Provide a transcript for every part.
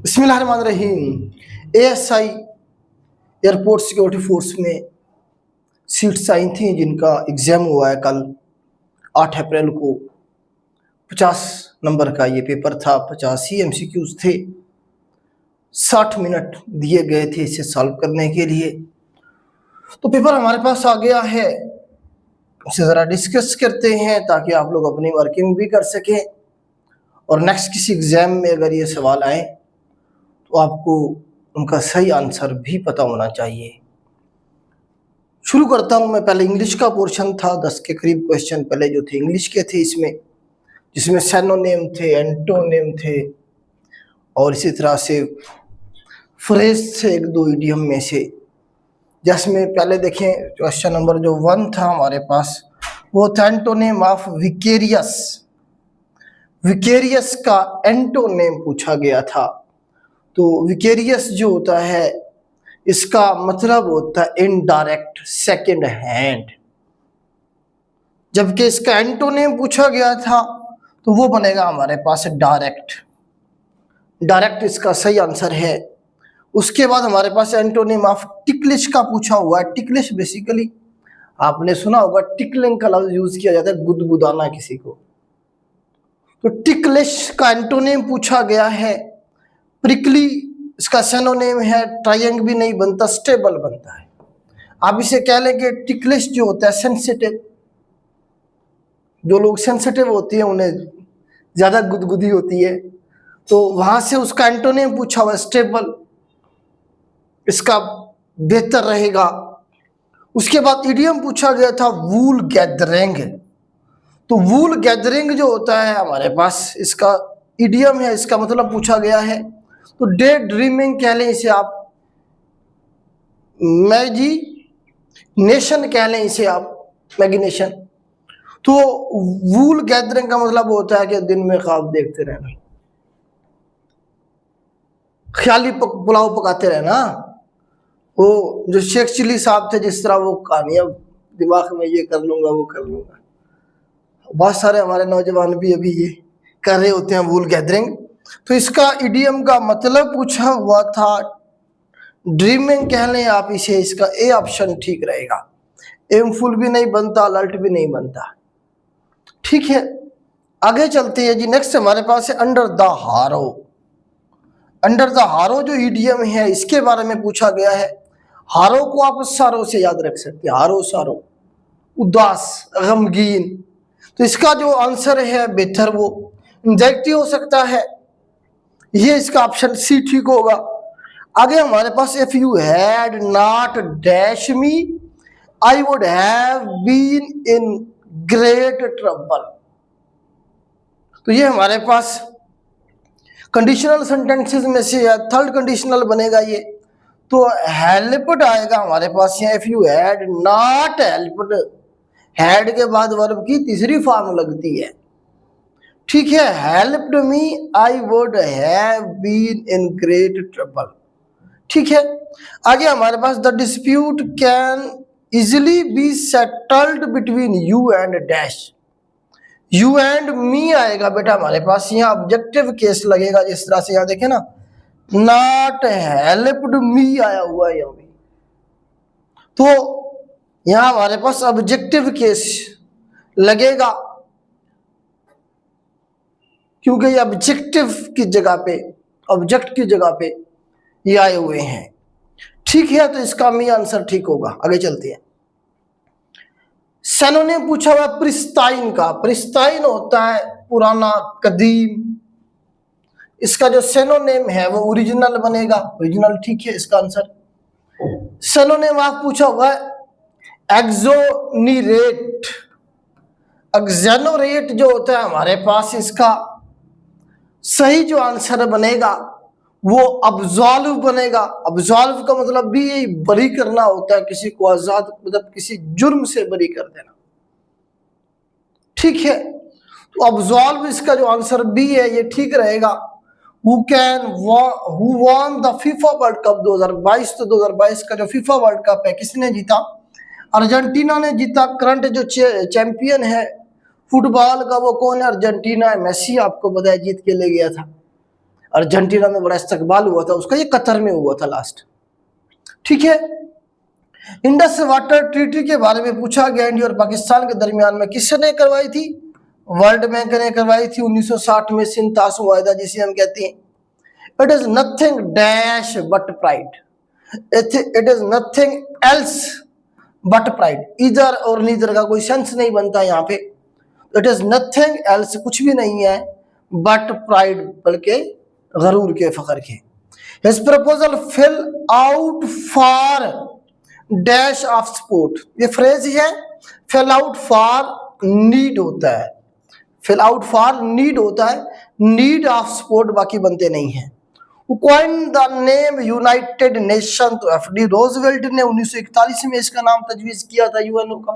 बिस्मिल्लाहिर्रहमानिर्रहीम। ASI airport security force में seats आई थी जिनका एग्ज़ाम हुआ है कल 8 अप्रैल को। 50 नंबर का ये पेपर था, 50 ही एमसीक्यूज थे। 60 मिनट दिए गए थे इसे सॉल्व करने के लिए। तो पेपर हमारे पास आ गया है, उसे ज़रा डिस्कस करते हैं ताकि आप लोग अपनी वर्किंग भी कर सकें और नेक्स्ट किसी एग्ज़ाम में अगर ये सवाल आए तो आपको उनका सही आंसर भी पता होना चाहिए। शुरू करता हूँ मैं। पहले इंग्लिश का पोर्शन था, 10 के करीब क्वेश्चन पहले जो थे इंग्लिश के थे इसमें, जिसमें सिनोनिम थे, एंटोनिम थे और इसी तरह से फ्रेज थे एक दो इडियम में से। जिसमें पहले देखें क्वेश्चन नंबर जो 1 था हमारे पास, वो था एंटोनिम ऑफ विकेरियस। विकेरियस का एंटोनिम पूछा गया था। तो विकेरियस जो होता है इसका मतलब होता है इनडायरेक्ट, सेकंड हैंड। जबकि इसका एंटोनिम पूछा गया था तो वो बनेगा हमारे पास डायरेक्ट। डायरेक्ट इसका सही आंसर है। उसके बाद हमारे पास एंटोनिम ऑफ टिकलिश का पूछा हुआ है। टिकलिश बेसिकली आपने सुना होगा, टिकलिंग का लफ्ज यूज किया जाता है, गुदगुदाना किसी को। तो टिकलिश का एंटोनिम पूछा गया है। प्रिकली इसका सिनोनिम है, ट्रायंग भी नहीं बनता, स्टेबल बनता है। आप इसे कह लेंगे टिकलिश जो होता है सेंसिटिव। जो लोग सेंसिटिव होते हैं उन्हें ज्यादा गुदगुदी होती है, तो वहां से उसका एंटोनिम पूछा हुआ स्टेबल, इसका बेहतर रहेगा। उसके बाद इडियम पूछा गया था वूल गैदरिंग। तो वूल गैदरिंग जो होता है हमारे पास, इसका इडियम है, इसका मतलब पूछा गया है। तो डे ड्रीमिंग कह लें इसे आप, मैगी नेशन कह लें इसे आप, मैगिनेशन। तो वूल गैदरिंग का मतलब होता है कि दिन में ख्वाब देखते रहना, ख्याली पुलाव पकाते रहना। वो जो शेख चिल्ली साहब थे, जिस तरह वो कहानियां दिमाग में, ये कर लूंगा वो कर लूंगा, बहुत सारे हमारे नौजवान भी अभी ये कर रहे होते हैं वूल गैदरिंग। तो इसका इडियम का मतलब पूछा हुआ था ड्रीमिंग कह लें आप इसे, इसका ए ऑप्शन ठीक रहेगा। एमफुल भी नहीं बनता, अलर्ट भी नहीं बनता। ठीक है, आगे चलते हैं जी। नेक्स्ट हमारे पास है अंडर द हारो। अंडर द हारो जो इडियम है इसके बारे में पूछा गया है। हारो को आप सारो से याद रख सकते हैं, हारो सारो, उदास, गमगीन। तो इसका जो आंसर है बेहतर वो एंजाइटी हो सकता है, ये इसका ऑप्शन सी ठीक होगा। आगे हमारे पास if you had not dash me I would have been in great trouble. तो ये हमारे पास कंडीशनल सेंटेंसेस में से थर्ड कंडीशनल बनेगा ये। तो हेल्प्ड आएगा हमारे पास यहाँ, if you had not helped, had के बाद वर्ब की तीसरी फॉर्म लगती है। ठीक है, helped me I would have been in great trouble. ठीक है, आगे हमारे पास the dispute can easily be settled between you and dash. You and me आएगा बेटा हमारे पास, यहाँ ऑब्जेक्टिव केस लगेगा। जिस तरह से यहाँ देखे ना, नॉट हेल्प्ड मी आया हुआ है यहाँ भी, तो यहाँ हमारे पास ऑब्जेक्टिव केस लगेगा, क्योंकि ये ऑब्जेक्टिव की जगह पे, ऑब्जेक्ट की जगह पे ये आए हुए हैं। ठीक है, तो इसका मी आंसर ठीक होगा। आगे चलते हैं। सिनोनिम पूछा हुआ प्रिस्टाइन का। प्रिस्टाइन होता है पुराना, कदीम। इसका जो सिनोनिम है वो ओरिजिनल बनेगा, ओरिजिनल। ठीक है, इसका आंसर। सिनोनिम आप पूछा हुआ है एक्सोनरेट। एक्सोनरेट जो होता है हमारे पास, इसका सही जो आंसर बनेगा वो अब्सॉल्व बनेगा। अब्सॉल्व का मतलब भी यही बरी करना होता है, किसी को आजाद, मतलब किसी जुर्म से बरी कर देना। ठीक है, तो अब्सॉल्व इसका जो आंसर बी है ये ठीक रहेगा। Who won the FIFA world cup 2022। तो 2022 का जो फीफा वर्ल्ड कप है किसने जीता? अर्जेंटीना ने जीता। करंट जो चैंपियन है फुटबॉल का वो कौन है? अर्जेंटीना है। मेसी आपको बताया जीत के ले गया था। अर्जेंटीना में बड़ा इस्तकबाल हुआ था उसका, ये कतर में हुआ था लास्ट। ठीक है, इंडस वाटर ट्रीटी के बारे में पूछा गया, इंडिया और पाकिस्तान के दरमियान में किसने करवाई थी? वर्ल्ड बैंक ने करवाई थी 1960 में, सिंतास मुआहिदा जिसे हम कहते हैं। It is nothing dash but pride, it is nothing else but pride, इधर और नीदर का कोई सेंस नहीं बनता यहाँ पे। इट इज नथिंग एल्स, कुछ भी नहीं है, बट प्राइड, बल्कि गरूर के, फखर के। His proposal fill out for dash of support, ये फ्रेज है, फिल आउट फॉर नीड होता है, फिल आउट फॉर नीड होता है, नीड ऑफ सपोर्ट बाकी बनते नहीं हैं। Coined the name United nation, तो एफडी रोजवेल्ट ने 1941 में इसका नाम तजवीज किया था यूएनओ का,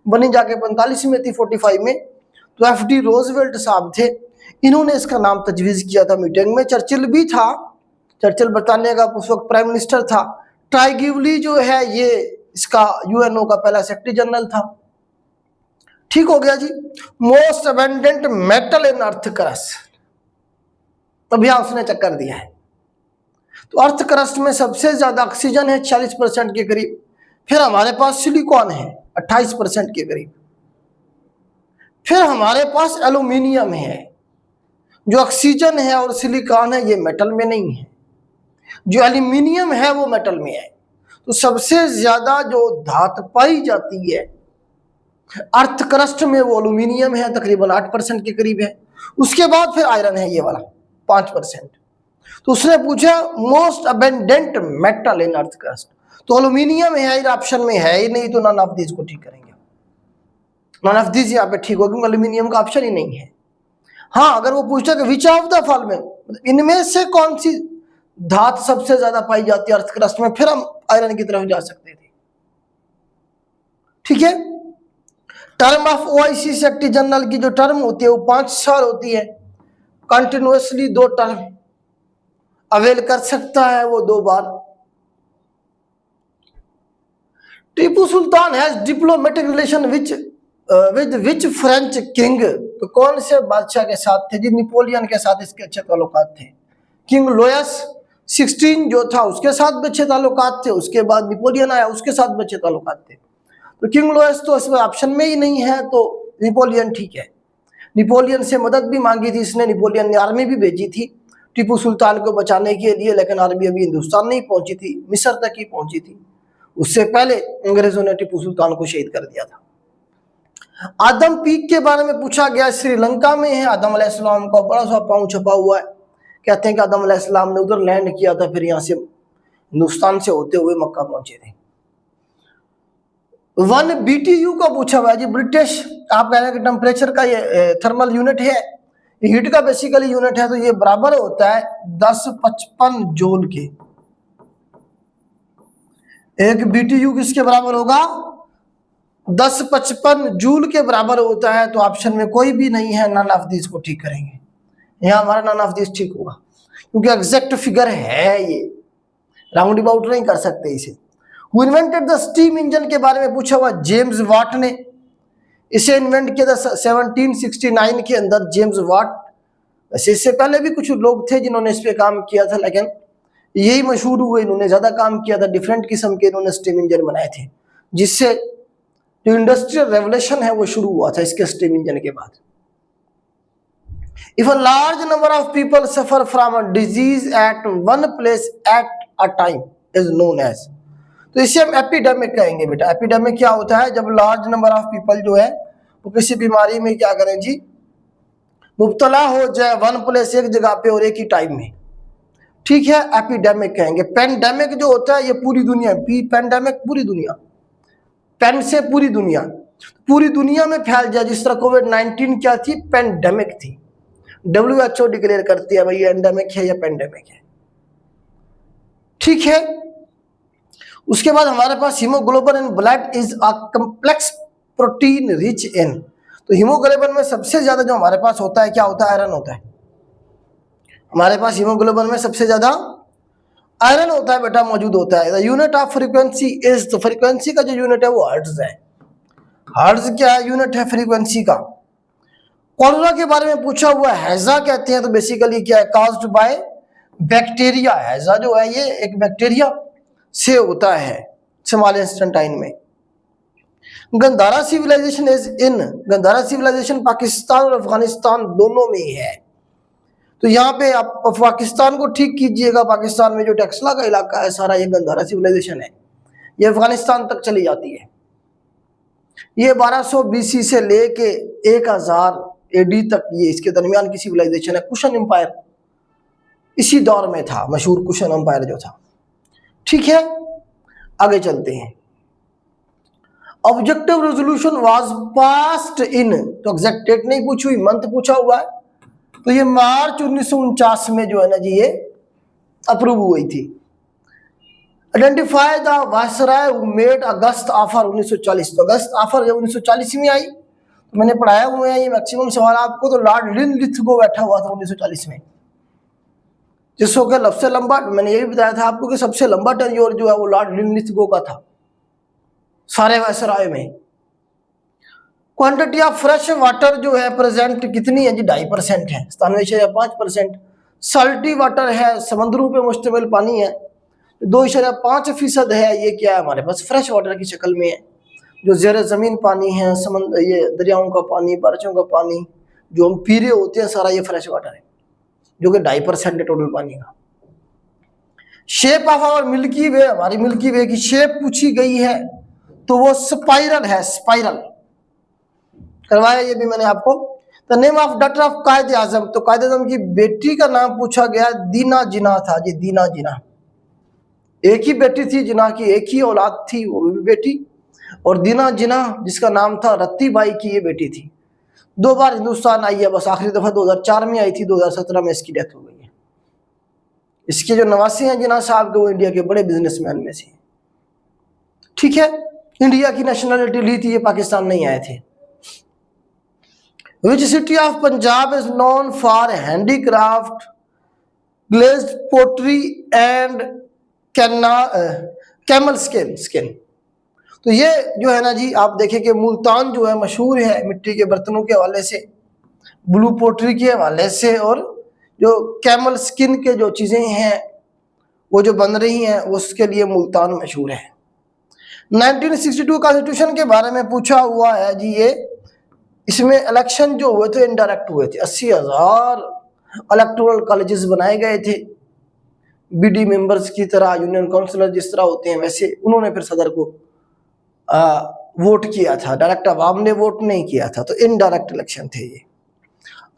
बनी जाके 45 में थी 45 में, तो एफडी रोजवेल्ट साहब थे, इन्होंने इसका नाम तजवीज किया था मीटिंग में। चर्चिल भी था, चर्चिल ब्रिटानिया का उस वक्त प्राइम मिनिस्टर था। ट्राइगिवली जो है ये इसका यूएनओ का पहला सेक्रेटरी जनरल था। ठीक हो गया जी। Most abundant metal in earth crust, तभी उसने चक्कर दिया है। तो अर्थ क्रस्ट में सबसे ज्यादा ऑक्सीजन है 40% के करीब, फिर हमारे पास सिलिकॉन है 28% के करीब, फिर हमारे पास एल्यूमिनियम है। जो ऑक्सीजन है और सिलिकॉन है ये मेटल में नहीं है, जो एल्यूमिनियम है वो मेटल में है। तो सबसे ज्यादा जो धातु पाई जाती है अर्थ क्रस्ट में वो एल्यूमिनियम है, तकरीबन 8% के करीब है। उसके बाद फिर आयरन है ये वाला 5%। तो उसने पूछा most abundant metal in earth crust, तो एल्यूमिनियम है इस ऑप्शन में है ही नहीं, तो नन ऑफ दिस को ठीक करेंगे, नन ऑफ दिस यहाँ पे ठीक होगा क्योंकि एल्यूमिनियम का ऑप्शन ही नहीं है। हाँ, अगर वो पूछता कि विच ऑफ द फॉलोइंग, इनमें से कौन सी धातु सबसे ज्यादा पाई जाती है अर्थ क्रस्ट में, फिर हम आयरन की तरफ जा सकते थे। ठीक है, term of OIC secretary general की जो टर्म होती है वो 5 साल होती है, कंटिन्यूअसली 2 टर्म अवेल कर सकता है वो 2 बार। Tipu Sultan has diplomatic relation with which French king, तो कौन से बादशाह के साथ थे जी? नेपोलियन के साथ इसके अच्छे ताल्लुकात थे। किंग लोयस 16 जो था उसके साथ भी अच्छे ताल्लुकात थे, उसके बाद नेपोलियन आया उसके साथ भी अच्छे ताल्लुकात थे। तो किंग लोयस तो इसमें ऑप्शन में ही नहीं है, तो नेपोलियन ठीक है। नेपोलियन से मदद भी मांगी थी इसने, नेपोलियन ने आर्मी भी भेजी थी टीपू सुल्तान को बचाने के लिए, लेकिन आर्मी अभी हिंदुस्तान नहीं पहुंची थी, मिस्र तक ही पहुंची थी। उससे पहले अंग्रेजों ने टीपू सुल्तान को शहीद कर दिया था। आदम पीक के बारे में पूछा गया, श्रीलंका में है। आदम अलैहिस्सलाम का बड़ा सा पांव छपा हुआ है, कहते हैं कि आदम अलैहिस्सलाम ने उधर लैंड किया था, फिर यहाँ से हिंदुस्तान से होते हुए मक्का पहुंचे थे। 1 BTU का पूछा हुआ है जी, ब्रिटिश, आप कह रहे हैं कि टेम्परेचर का ये थर्मल यूनिट है, हीट का बेसिकली यूनिट है, तो ये बराबर होता है 1055 जूल के। 1 BTU किसके बराबर होगा? 1055 जूल के बराबर होता है। तो ऑप्शन में कोई भी नहीं है, नन ऑफ दिस को ठीक करेंगे। यहाँ हमारा नन ऑफ दिस ठीक होगा क्योंकि एग्जैक्ट फिगर है, ये राउंड अबाउट नहीं कर सकते इसे। Who invented the steam engine के बारे में पूछा हुआ, जेम्स वाट ने इसे इन्वेंट किया था 1769 के अंदर, जेम्स वाट। वैसे इससे पहले भी कुछ लोग थे जिन्होंने इस पे काम किया था, लेकिन यही मशहूर हुए, इन्होंने ज्यादा काम किया था, डिफरेंट किस्म के इन्होंने स्टीम इंजन बनाए थे, जिससे जो इंडस्ट्रियल रेवोल्यूशन है वो शुरू हुआ था इसके स्टीम इंजन के बाद। If a large number of people suffer from a disease at one place at a time is known as, तो इसे हम एपिडेमिक कहेंगे बेटा। एपिडेमिक क्या होता है? जब लार्ज नंबर ऑफ पीपल जो है वो किसी बीमारी में क्या करें जी, मुब्तला हो जाए, वन प्लेस, एक जगह पे और एक ही टाइम में, ठीक है, एपिडेमिक कहेंगे। पेंडेमिक जो होता है ये पूरी दुनिया, पेंडेमिक पूरी दुनिया, पेन से पूरी दुनिया में फैल जाए, जिस तरह कोविड-19 क्या थी? पेंडेमिक थी। WHO डिक्लेयर करती है भाई ये एंडेमिक है या पेंडेमिक है, ठीक है। उसके बाद हमारे पास haemoglobin in blood is a complex protein rich in, तो हीमोग्लोबिन में सबसे ज्यादा जो हमारे पास होता है क्या होता है? आयरन होता है। हमारे पास हीमोग्लोबिन में सबसे ज्यादा आयरन होता है बेटा, मौजूद होता है। यूनिट ऑफ फ्रीक्वेंसी इज, तो फ्रीक्वेंसी का जो यूनिट है वो हर्ट्ज है। हर्ट्ज क्या है? यूनिट है फ्रीक्वेंसी का। कॉलेरा के बारे में पूछा हुआ है, हैजा कहते हैं, तो बेसिकली क्या है? काज्ड बाय बैक्टीरिया हैजा जो है ये एक बैक्टीरिया से होता है स्मॉल इंस्टेंटाइन में। Gandhara civilization is in, Gandhara civilization Pakistan और अफगानिस्तान दोनों में है। तो यहाँ पे आप पाकिस्तान को ठीक कीजिएगा, पाकिस्तान में जो टेक्सला का इलाका है सारा ये गंधारा सिविलाइजेशन है, ये अफगानिस्तान तक चली जाती है। ये 1200 BC से लेके 1000 AD तक ये इसके दरमियान की सिविलाइजेशन है। कुशन एम्पायर इसी दौर में था, मशहूर कुशन एम्पायर जो था। ठीक है, आगे चलते हैं। Objective resolution was passed in, तो एग्जैक्ट डेट नहीं पूछी हुई, मंथ पूछा हुआ है। तो ये मार्च 1949 में जो है ना जी ये अप्रूव हुई थी। Identify the viceroy who made August offer 1940, तो अगस्त ऑफर जब 1940 में आई तो मैंने पढ़ाया हुए हैं ये मैक्सिमम सवाल आपको। तो लॉर्ड लिनलिथगो बैठा हुआ था 1940 में, जिसको क्या सबसे लंबा, मैंने ये भी बताया था आपको कि सबसे लंबा टेन्योर जो है वो लॉर्ड लिनलिथगो का था सारे वायसराय में। क्वांटिटी ऑफ फ्रेश वाटर जो है प्रेजेंट कितनी है जी, 2.5% है, 97.5%। सल्टी वाटर है, समुद्रों पे मुश्तमिल पानी है, 2.5% है। ये क्या है हमारे पास फ्रेश वाटर की शक्ल में है, जो ज़ेर ज़मीन पानी है, समुद्र, ये दरियाओं का पानी, बारिशों का पानी जो हम पी रहे होते हैं सारा ये फ्रेश वाटर है, जो कि 2.5% है टोटल पानी का। शेप ऑफ आवर मिल्की वे, हमारी मिल्की वे की शेप पूछी गई है तो वो स्पाइरल है, स्पाइरल करवाया ये भी मैंने आपको। The name of daughter of Quaid Azam, तो कायद आजम की बेटी का नाम पूछा गया, दीना जिना था जी, दीना जिना। एक ही बेटी थी जिना की, एक ही औलाद थी, वो भी बेटी। और दीना जिना जिसका नाम था रत्ती बाई की ये बेटी थी। 2 बार हिंदुस्तान आई है, बस आखिरी दफा 2004 में आई थी, 2017 में इसकी डेथ हो गई है। इसके जो नवासी हैं जिना साहब के, वो इंडिया के बड़े बिजनेसमैन में से। ठीक है, इंडिया की नेशनलिटी ली थी, ये पाकिस्तान नहीं आए थे। Which city of Punjab is known for handicraft, glazed pottery and camel skin? तो ये जो है ना जी आप देखें कि मुल्तान जो है मशहूर है मिट्टी के बर्तनों के हवाले से, ब्लू पोट्री के हवाले से, और जो कैमल स्किन के जो चीज़ें हैं वो जो बन रही हैं उसके लिए मुल्तान मशहूर है। 1962 कॉन्स्टिट्यूशन के बारे में पूछा हुआ है जी ये, इसमें इलेक्शन जो हुए थे इनडायरेक्ट हुए थे। 80,000 इलेक्टोरल कॉलेजेस बनाए गए थे, BD मेंबर्स की तरह, यूनियन काउंसिलर जिस तरह होते हैं वैसे उन्होंने फिर सदर को वोट किया था, डायरेक्ट अवाम ने वोट नहीं किया था, तो इनडायरेक्ट इलेक्शन थे ये।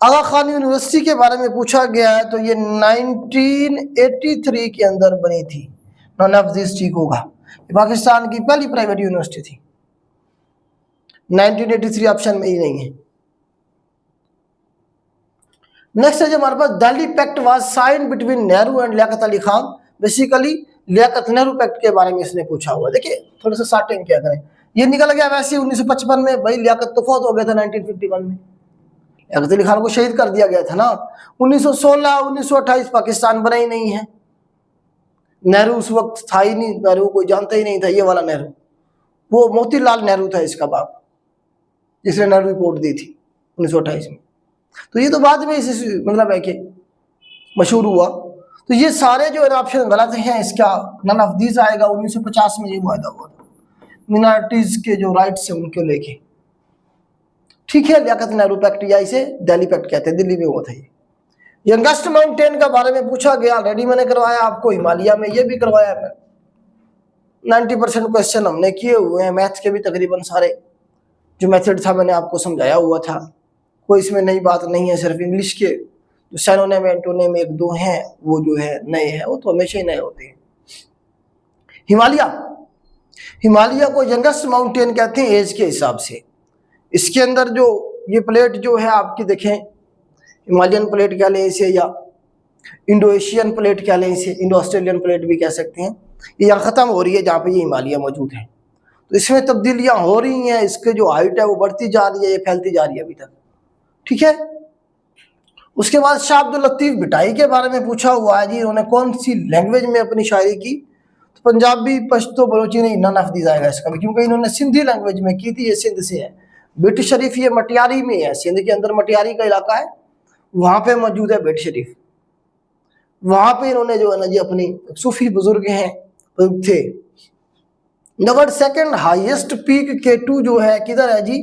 आगा खान यूनिवर्सिटी के बारे में पूछा गया है तो ये 1983 के अंदर बनी थी। नॉन ऑफ दिस ठीक होगा, पाकिस्तान की पहली प्राइवेट यूनिवर्सिटी थी। 1983 ऑप्शन में ही नहीं है। नेक्स्ट है जो हमारे पास Delhi pact was sign between Nehru and Liaquat Ali Khan. Basically Liaquat Nehru pact के बारे में इसने पूछा हुआ। देखिए थोड़ा सा स्टार्टिंग क्या करें, ये निकल गया वैसे 1955 में, भाई लियाकत तो फौत हो गया था 1951 में, लियाकत अली खान को शहीद कर दिया गया था ना। 1916 1928 पाकिस्तान बना ही नहीं है। नेहरू उस वक्त था ही नहीं, नेहरू कोई जानता ही नहीं था, ये वाला नेहरू, वो मोतीलाल नेहरू था इसका बाप, जिसने नेहरू रिपोर्ट दी थी 1928 में। तो ये तो बाद में इस मतलब है कि मशहूर हुआ। तो ये सारे जो ऑप्शन गलत हैं, इसका नन ऑफ दीज आएगा। 1950 में ये मुआहदा हुआ था मिनॉरिटीज के जो राइट्स है उनको लेके। ठीक है, लियाकत नेहरू पैक्ट या इसे दिल्ली पैक्ट कहते हैं, दिल्ली में हुआ था ये। यंगेस्ट माउंटेन का बारे में पूछा गया, ऑलरेडी मैंने करवाया आपको, हिमालय में ये भी करवाया है। 90% क्वेश्चन हमने किए हुए हैं, मैथ्स के भी तकरीबन सारे जो मेथड था मैंने आपको समझाया हुआ था, कोई इसमें नई बात नहीं है। सिर्फ इंग्लिश के जो सैनोनिम एंटोनिम 1-2 हैं वो जो है नए हैं, वो तो हमेशा ही नए होते हैं। हिमालय को यंगेस्ट माउंटेन कहते हैं एज के हिसाब से। इसके अंदर जो ये प्लेट जो है आपकी देखें, हिमालयन प्लेट कह लें इसे, या इंडो एशियन प्लेट कह लें इसे, इंडो ऑस्ट्रेलियन प्लेट भी कह सकते हैं। ये यहाँ ख़त्म हो रही है जहाँ पे ये हिमालय मौजूद है, तो इसमें तब्दीलियाँ हो रही हैं। इसके जो हाइट है वो बढ़ती जा रही है, ये फैलती जा रही है अभी तक। ठीक है, उसके बाद शाह अब्दुल लतीफ भिटाई के बारे में पूछा हुआ है जी, इन्होंने कौन सी लैंग्वेज में अपनी शायरी की। तो पंजाबी, पश्तो, बलोची नहीं, नन ऑफ दीज आएगा इसका भी, क्योंकि इन्होंने सिंधी लैंग्वेज में की थी। ये सिंध से है। बेट शरीफ ये मटियारी में है, सिंध के अंदर मटियारी का इलाका है, वहाँ पे मौजूद है बेट शरीफ। वहां पे इन्होंने जो है ना जी अपनी सूफी बुजुर्ग हैं थे। Number second highest peak K2 जो है किधर है जी,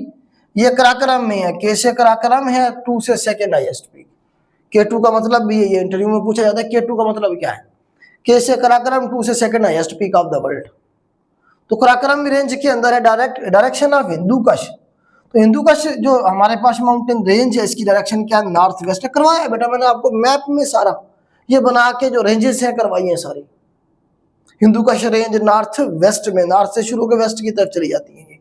ये कराकरम में है। K से कराकरम है, 2 से सेकंड हाईएस्ट पीक। K2 का मतलब भी ये इंटरव्यू में पूछा जाता है, K2 का मतलब क्या है। K से कराकरम, 2 से second highest peak of the world. तो कराकरम रेंज के अंदर है डायरेक्शन ऑफ हिंदू कश। तो हिंदू कश जो हमारे पास माउंटेन रेंज है, इसकी डायरेक्शन क्या है, नॉर्थ वेस्ट। करवाया बेटा मैंने आपको मैप में सारा ये बना के जो रेंजेस हैं करवाई है सारी। हिंदू कश रेंज नॉर्थ वेस्ट में, नॉर्थ से शुरू होकर वेस्ट की तरफ चली जाती है।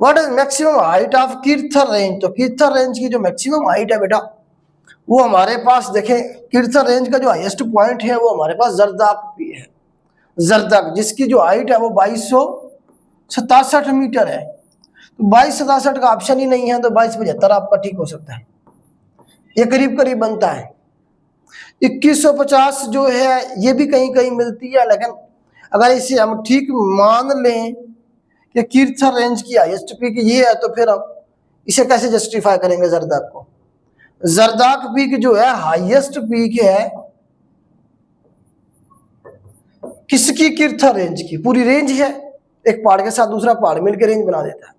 What is maximum height of Kirthar range. तो कीर्थर रेंज की जो मैक्सिमम हाइट है बेटा वो हमारे पास देखें, कीर्थर रेंज का जो हाईएस्ट पॉइंट है वो हमारे पास जरदाक भी है। जरदाक जिसकी जो हाइट है वो 2267 मीटर है। तो 2267 का ऑप्शन ही नहीं है, तो 2275 आपका ठीक हो सकता है, ये करीब करीब बनता है। 2150 जो है ये भी कहीं कहीं मिलती है, लेकिन अगर इसे हम ठीक मान लें कि कीर्थर रेंज की हाईएस्ट पीक ये है, तो फिर हम इसे कैसे जस्टिफाई करेंगे जरदाक को। जरदाक पीक जो है हाईएस्ट पीक है किसकी, कीर्थर रेंज की। पूरी रेंज है, एक पहाड़ के साथ दूसरा पहाड़ मिलकर रेंज बना देता है।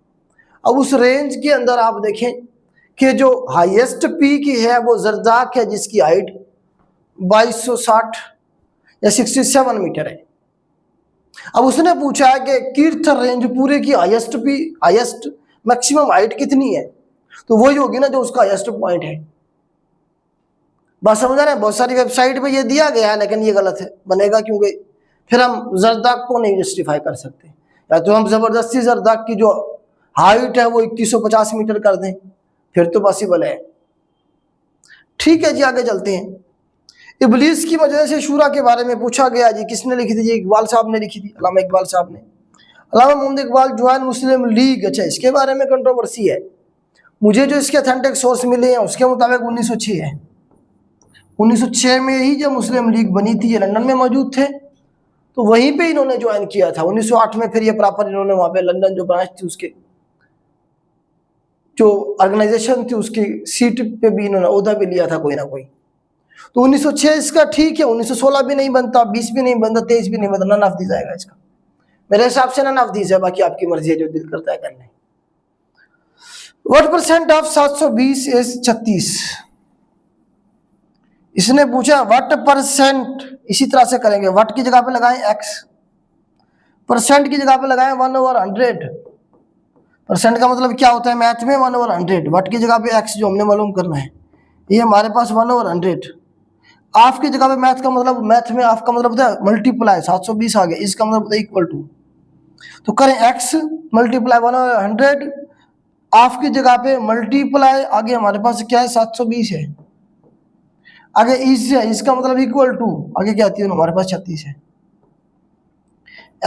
अब उस रेंज के अंदर आप देखें कि जो हाईएस्ट पीक है वो जरदाक है जिसकी हाइट 2260 या 67 मीटर है। अब उसने पूछा है कि कीर्थर रेंज पूरे की हाईएस्ट मैक्सिमम हाइट कितनी है, तो वही होगी ना जो उसका हाईएस्ट पॉइंट है। बात समझ आ रहे हैं। बहुत सारी वेबसाइट पे ये दिया गया है, लेकिन ये गलत है बनेगा, क्योंकि फिर हम जरदाक को नहीं जस्टिफाई कर सकते। या तो हम जबरदस्ती जरदाक की जो हाइट है वो 2150 मीटर कर दें, फिर तो पॉसिबल है। ठीक है जी, आगे चलते हैं। इबलीस की वजह से शूरा के बारे में पूछा गया जी, किसने लिखी थी जी, इकबाल साहब ने लिखी थी, अल्लामा इकबाल साहब ने। अल्लामा मोहम्मद इकबाल ज्वाइन मुस्लिम लीग, अच्छा इसके बारे में कंट्रोवर्सी है। मुझे जो इसके अथेंटिक सोर्स मिले हैं उसके मुताबिक 1906 है। 1906 में ही जब मुस्लिम लीग बनी थी, ये लंदन में मौजूद थे, तो वहीं पे इन्होंने ज्वाइन किया था। 1908 में फिर ये प्रॉपर इन्होंने वहां पे लंदन जो ब्रांच थी उसके जो ऑर्गेनाइजेशन थी उसकी सीट पे भी इन्होंने ओहदा भी लिया था कोई ना कोई। तो 1906 इसका ठीक है, 1916 भी नहीं बनता, 20 भी नहीं बनता, 23 भी नहीं बनता, नन ऑफ दीज आएगा इसका। मेरे हिसाब से नन ऑफ दीज है, बाकी आपकी मर्जी है जो दिल करता है करने। What percent of 720 is 36। इसने पूछा व्हाट परसेंट, इसी तरह से करेंगे, व्हाट की जगह पे लगाएं x, परसेंट की जगह पे लगाएं 1/100। परसेंट का मतलब क्या होता है मैथ में, 1/100। व्हाट की जगह पे x जो हमने मालूम करना है, ये हमारे पास 1/100। ऑफ की जगह पे मैथ का मतलब, मैथ में ऑफ का मतलब होता है मल्टीप्लाई, 720 आ गया, इसका मतलब होता है इक्वल टू। तो करें x मल्टीप्लाई 1/100, ऑफ की जगह पे मल्टीप्लाई, आगे हमारे पास क्या है 720 है, आगे इस है, इसका मतलब इक्वल टू, आगे क्या आती है हमारे पास 36 है।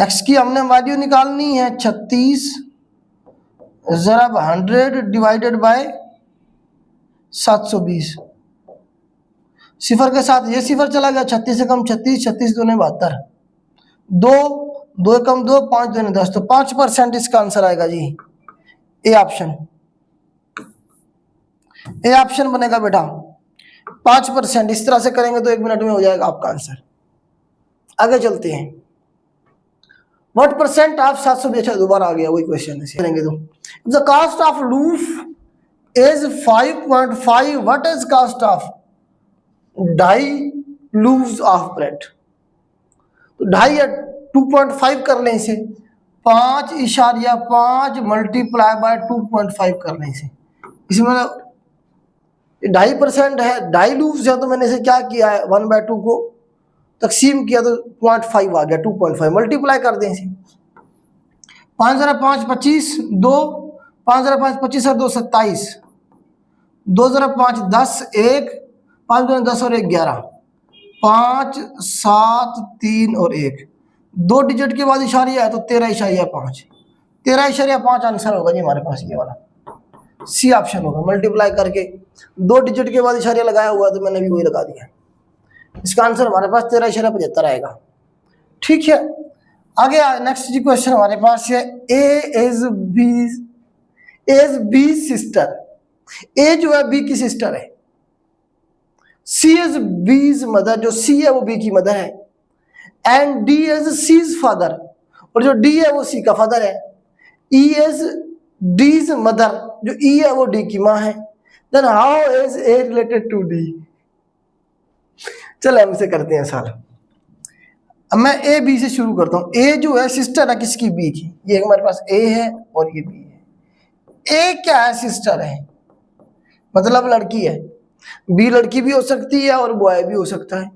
x की हमने वैल्यू निकालनी है 36 ज़रब 100 डिवाइडेड बाय 720। सिफर के साथ ये सिफर चला गया, 36 से कम 36, 36 दूने 72, 2 2 कम 2, 5 दूने 10, तो 5% इसका आंसर आएगा जी, ए ऑप्शन। ए ऑप्शन बनेगा बेटा 5%। इस तरह से करेंगे तो 1 मिनट में हो जाएगा आपका आंसर। आगे चलते हैं। व्हाट परसेंट ऑफ 720, दोबारा आ गया वही क्वेश्चन है, करेंगे तो the cost of लूफ is 5.5, what is cost of ढाई लूव्स ऑफ ब्रेड। तो ढाई या 2.5 कर लें इसे, 5.5 मल्टीप्लाई बाय 2.5 कर लें इसे, इसमें 2.5% है, ढाई लूव्स है, तो मैंने इसे क्या किया है 1/2 को तकसीम किया तो 0.5 आ गया, 2.5 मल्टीप्लाई कर दें इसे। 5 ज़रा 5 25, 2 5 ज़रा 5 25 और 2 27, 2 ज़रा 5 10, 1 5 2 10 और 1 11, 5 7 3 और 1, 2 डिजिट के बाद इशारिया है तो 13.5, 13.5 आंसर होगा जी हमारे पास, ये वाला सी ऑप्शन होगा। मल्टीप्लाई करके 2 डिजिट के बाद इशारिया लगाया हुआ है तो मैंने भी वही लगा दिया, इसका आंसर हमारे पास 13.75 आएगा। ठीक है, आगे नेक्स्ट जी क्वेश्चन हमारे पास है, A is B sister. A जो है बी की सिस्टर है, C is B is mother, जो सी है वो बी की मदर है, and D is C is father, और जो डी है वो सी का फादर है। E is D is mother, जो ई है वो डी की माँ है। Then how is A related to D? चलो हमसे करते हैं सवाल। अब मैं ए बी से शुरू करता हूँ। ए जो है सिस्टर है किसकी? बी की। ये हमारे पास ए है और ये बी है। ए क्या है? सिस्टर है, मतलब लड़की है। बी लड़की भी हो सकती है और बॉय भी हो सकता है।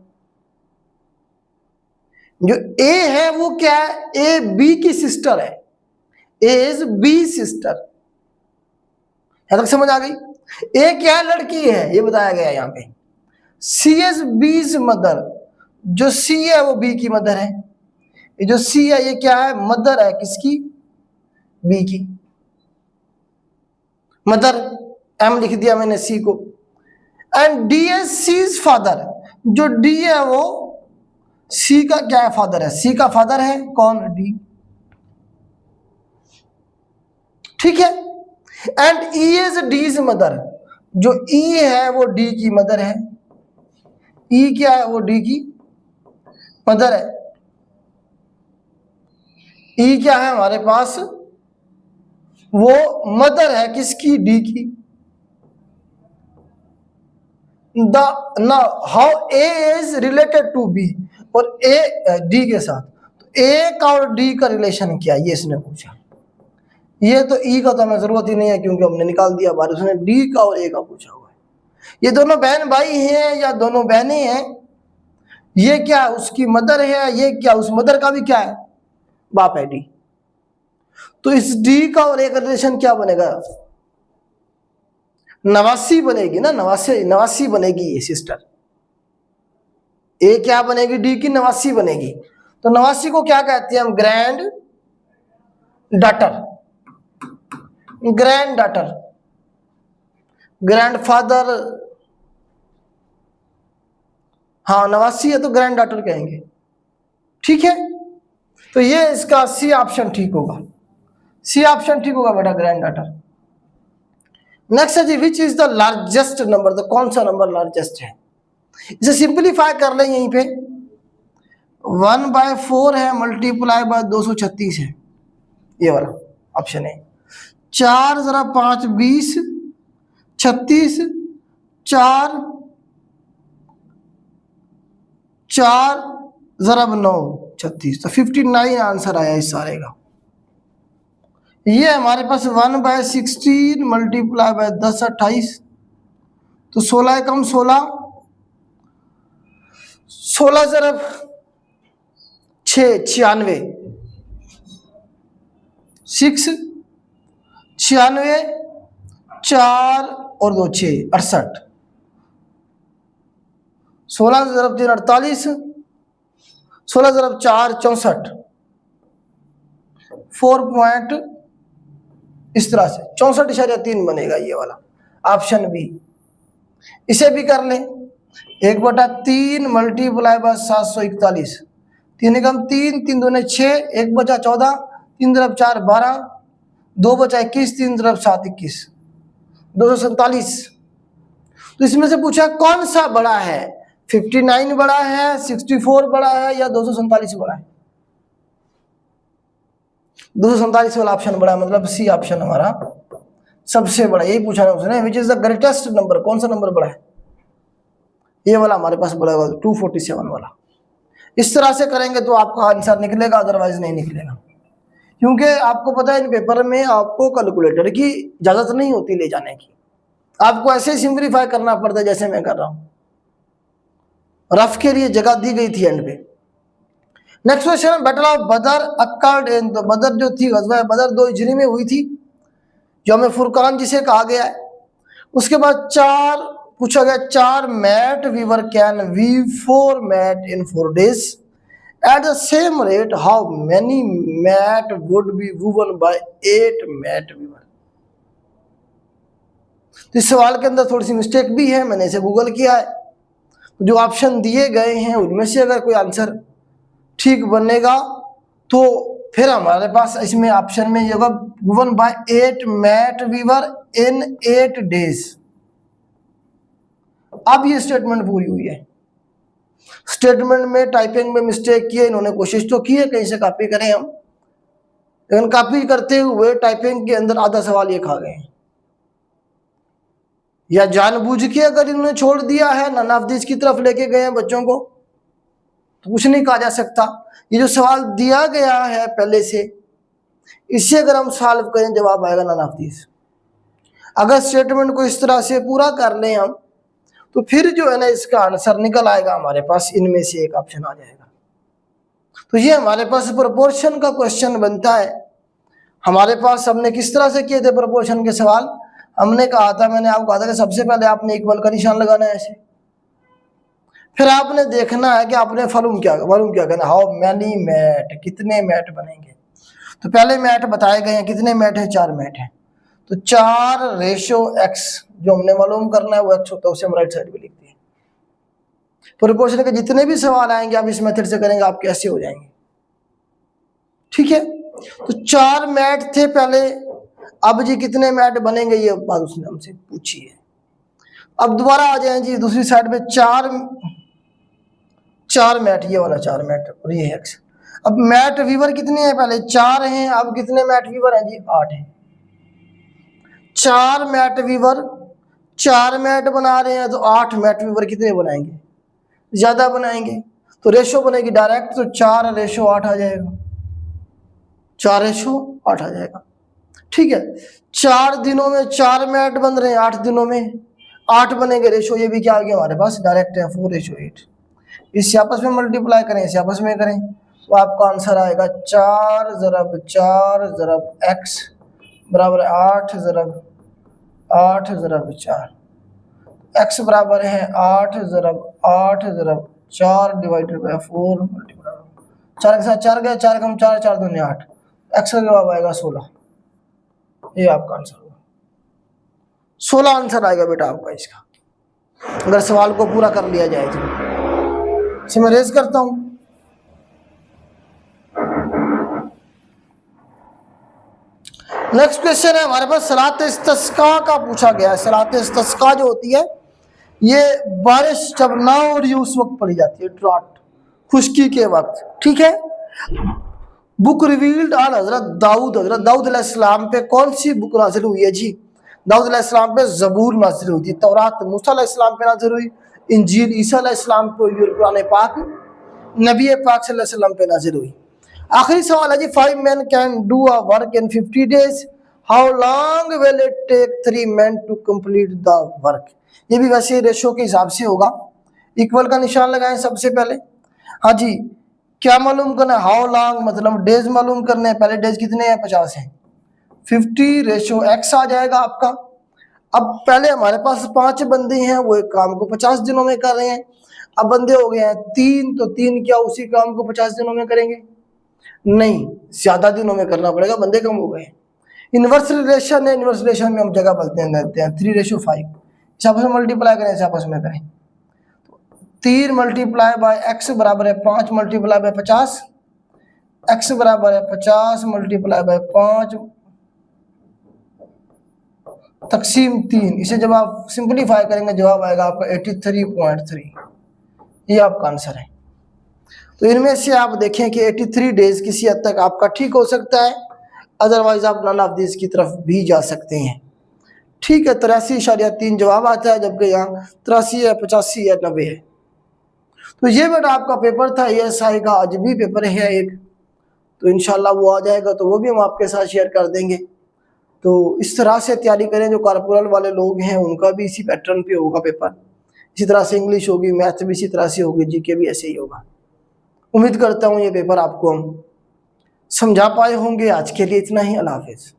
जो ए है वो क्या है? ए बी की सिस्टर है। A is B sister. यहां तक समझ आ गई? ए क्या है? लड़की है, ये बताया गया है यहाँ पे। सी इज बीज मदर, जो सी है वो बी की मदर है। ये जो सी है ये क्या है? मदर है किसकी? बी की मदर। एम लिख दिया मैंने सी को। And D is C's father, जो डी है वो सी का क्या है? फादर है। सी का फादर है कौन? डी। ठीक है। And E is D's mother, जो ई है वो डी की मदर है। ई क्या है? वो डी की मदर है। ई क्या है हमारे पास? वो मदर है किसकी? डी की। Now how A is related to B, और ए डी के साथ। तो ए का और डी का रिलेशन क्या है? ये इसने पूछा। ये तो ई का तो हमें जरूरत ही नहीं है क्योंकि हमने निकाल दिया बाहर। उसने डी का और ए का पूछा हुआ है। ये दोनों बहन भाई हैं या दोनों बहनें हैं? ये क्या उसकी मदर है, ये क्या उस मदर का भी क्या है? बाप है, डी। तो इस डी का और ए का रिलेशन क्या बनेगा? नवासी बनेगी ना, नवासी बनेगी ये सिस्टर। ए क्या बनेगी? डी की नवासी बनेगी। तो नवासी को क्या कहते हैं हम? Grand daughter, grand daughter, grandfather. हाँ नवासी है तो ग्रैंड डॉटर कहेंगे। ठीक है, तो ये इसका सी ऑप्शन ठीक होगा। सी ऑप्शन ठीक होगा बेटा, ग्रैंड डॉटर। नेक्स्ट है जी, which is the largest number? तो कौन सा नंबर लार्जेस्ट है? इसे सिंप्लीफाई कर लें यहीं पे। 1/4 है मल्टीप्लाई बाय 236 है, ये वाला ऑप्शन है। 4 जरा 5 20 36, 4 4 जरा 9 36, तो 59 आंसर आया इस सारे का। ये हमारे पास 1/16 मल्टीप्लाई बाय 10 28, तो 16 कम 16, 16 जरब 6 96, 6 96, 4 और 2 6 68, 16 जरब 3 48, 16 जरब 4 64, 4 पॉइंट इस तरह से 64.3 बनेगा ये वाला ऑप्शन बी। इसे भी कर लें। 1/3 मल्टीप्लाई बाय 741, 3 कम 3 3 दूने 6, 1 बचा 14, 3 जरब 4 12, 2 बचा 21, 3 जरब 7 21, 247। तो इसमें से पूछा कौन सा बड़ा है? 59 बड़ा है, 64 बड़ा है या 247 बड़ा है? 247 वाला ऑप्शन बड़ा है, मतलब सी ऑप्शन हमारा सबसे बड़ा। यही पूछा ना उसने, विच इज द ग्रेटेस्ट नंबर? कौन सा नंबर बड़ा है? ये वाला हमारे पास बड़ा होगा 247 वाला। इस तरह से करेंगे तो आपका आंसर निकलेगा, अदरवाइज नहीं निकलेगा। क्योंकि आपको पता है इन पेपर में आपको कैलकुलेटर की इजाजत नहीं होती ले जाने की, आपको ऐसे ही सिंप्लीफाई करना पड़ता है जैसे मैं कर रहा हूं। रफ के लिए जगह दी गई थी एंड पे। नेक्स्ट क्वेश्चन, बैटल ऑफ बदर अक्कर्ड इन, तो बदर जो थी गज़वा बदर 2 हिजरी में हुई थी, जो हमें फुरकान जिसे कहा गया है। उसके बाद 4 पूछा गया, 4 mat weaver can weave 4 mat in 4 days at the same rate, how many mat would be woven by 8 mat weaver? तो इस सवाल के अंदर थोड़ी सी मिस्टेक भी है, मैंने इसे गूगल किया है। जो ऑप्शन दिए गए हैं उनमें से अगर कोई आंसर ठीक बनेगा तो फिर हमारे पास इसमें ऑप्शन में ये होगा woven by 8 mat Weaver in 8 days। अब ये स्टेटमेंट पूरी हुई है। स्टेटमेंट में टाइपिंग में मिस्टेक की है इन्होंने, कोशिश तो की है कहीं से कॉपी करें हम, लेकिन कॉपी करते हुए टाइपिंग के अंदर आधा सवाल ये खा गए, या जानबूझ के अगर इन्होंने छोड़ दिया है, नन ऑफ दिस की तरफ लेके गए हैं बच्चों को, तो कुछ नहीं कहा जा सकता। ये जो सवाल दिया गया है पहले से, इससे अगर हम सॉल्व करें जवाब आएगा नन ऑफ दिस। अगर स्टेटमेंट को इस तरह से पूरा कर लें हम, तो फिर जो है ना इसका आंसर निकल आएगा हमारे पास, इनमें से एक ऑप्शन आ जाएगा। तो ये हमारे पास प्रोपोर्शन का क्वेश्चन बनता है। हमारे पास हमने किस तरह से किए थे प्रोपोर्शन के सवाल, हमने कहा था, मैंने आपको कहा था कि सबसे पहले आपने इक्वल का निशान लगाना है ऐसे, फिर आपने देखना है कि आपने वॉल्यूम क्या करना, हाउ मैनी मैट, कितने मैट बनेंगे। तो पहले मैट बताए गए हैं, कितने मैट है, 4 मैट है, तो 4:x जो हमने मालूम करना है वो x होता है, उसे हम राइट साइड पे लिखते हैं। प्रोपोर्शन के जितने भी सवाल आएंगे आप इस मेथड से करेंगे, आपके ऐसे हो जाएंगे, ठीक है। तो 4 मैट थे पहले, अब जी कितने मैट बनेंगे ये बात उसने हमसे पूछी है। अब दोबारा आ जाए जी दूसरी साइड पे, 4 मैट, ये वाला 4 मैट और ये x। अब मैट वीवर कितने हैं, पहले 4 हैं, अब कितने मैट वीवर हैं जी, 8 हैं। 4 मैट वीवर 4 मैट बना रहे हैं, तो 8 मैट वीवर कितने बनाएंगे, ज्यादा बनाएंगे, तो रेशो बनेगी डायरेक्ट, तो 4:8 आ जाएगा, 4:8 आ जाएगा, ठीक है। 4 दिनों में 4 मैट बन रहे हैं, 8 दिनों में 8 बनेंगे, रेशो ये भी क्या आ गया हमारे पास, डायरेक्ट है 4:8। इससे आपस में मल्टीप्लाई करें, इसे आपस में करें, तो आपका आंसर आएगा 4 × 4 × x बराबर 8 × 8 × 4। x बराबर है 8 × 8 × 4 डिवाइडेड बाय 4 मल्टीप्लाई, 4 के साथ 4 गया, 4 कम 4, 4 दूनी 8, x का जवाब आएगा 16। ये आपका आंसर होगा, 16 आंसर आएगा बेटा आपका इसका, अगर सवाल को पूरा कर लिया जाए तो। इसे मैं रेज करता हूं। नेक्स्ट क्वेश्चन है हमारे पास, सलात इस्तिस्का का पूछा गया है। सलात इस्तिस्का जो होती है, ये बारिश जब ना हो रही उस वक्त पढ़ी जाती है, ड्रॉट, खुश्की के वक्त, ठीक है। बुक रिवील्ड ऑन हजरत दाऊद अलैहिस्सलाम पे कौन सी बुक नाजिल हुई है जी, दाऊद अलैहिस्सलाम पे ज़बूर नाजिल हुई थी, तौरात मूसा अलैहिस्सलाम पे नाजिल हुई, इंजील ईसा अलैहिस्सलाम पे हुई, कुरान पाक नबी पाक सल्लल्लाहु अलैहि वसल्लम पे नाजिल हुई। आखिरी सवाल है जी, 5 men can do a work in 50 days, how long will it take 3 men to complete the work. ये भी वैसे रेशो के हिसाब से होगा, इक्वल का निशान लगाएं सबसे पहले। हाँ जी, क्या मालूम करना है, हाउ लॉन्ग मतलब डेज मालूम करने हैं, पहले डेज कितने हैं, 50 हैं, 50:x आ जाएगा आपका। अब पहले हमारे पास 5 बंदे हैं, वो एक काम को 50 दिनों में कर रहे हैं, अब बंदे हो गए हैं 3, तो 3 क्या उसी काम को 50 दिनों में करेंगे, नहीं, ज्यादा दिनों में करना पड़ेगा, बंदे कम हो गए। इनवर्स रिलेशन है, इनवर्स रिलेशन में हम जगह बदलते हैं 3:5, इस आपस में मल्टीप्लाई करें, इस आपस में करें, 3 × x बराबर है 5 × 50, x बराबर है 50 × 5 तक़सीम 3। इसे जब आप सिंपलीफाई करेंगे जवाब आएगा आपका 83.3। ये आपका आंसर है। तो इनमें से आप देखें कि 83 डेज किसी हद तक आपका ठीक हो सकता है, अदरवाइज आप नन ऑफ दिस की तरफ भी जा सकते हैं, ठीक है। 83.3 जवाब आता है, जबकि यहाँ 83 है, 85 है, 90 है। तो ये बेटा आपका पेपर था ESI का, आज भी पेपर है एक, तो इंशाल्लाह वो आ जाएगा तो वो भी हम आपके साथ शेयर कर देंगे। तो इस तरह से तैयारी करें, जो कॉर्पोरल वाले लोग हैं उनका भी इसी पैटर्न पे होगा पेपर, इसी तरह से इंग्लिश होगी, मैथ भी इसी तरह से होगी, जीके भी ऐसे ही होगा। उम्मीद करता हूँ ये पेपर आपको हम समझा पाए होंगे। आज के लिए इतना ही, अल्लाह हाफिज़।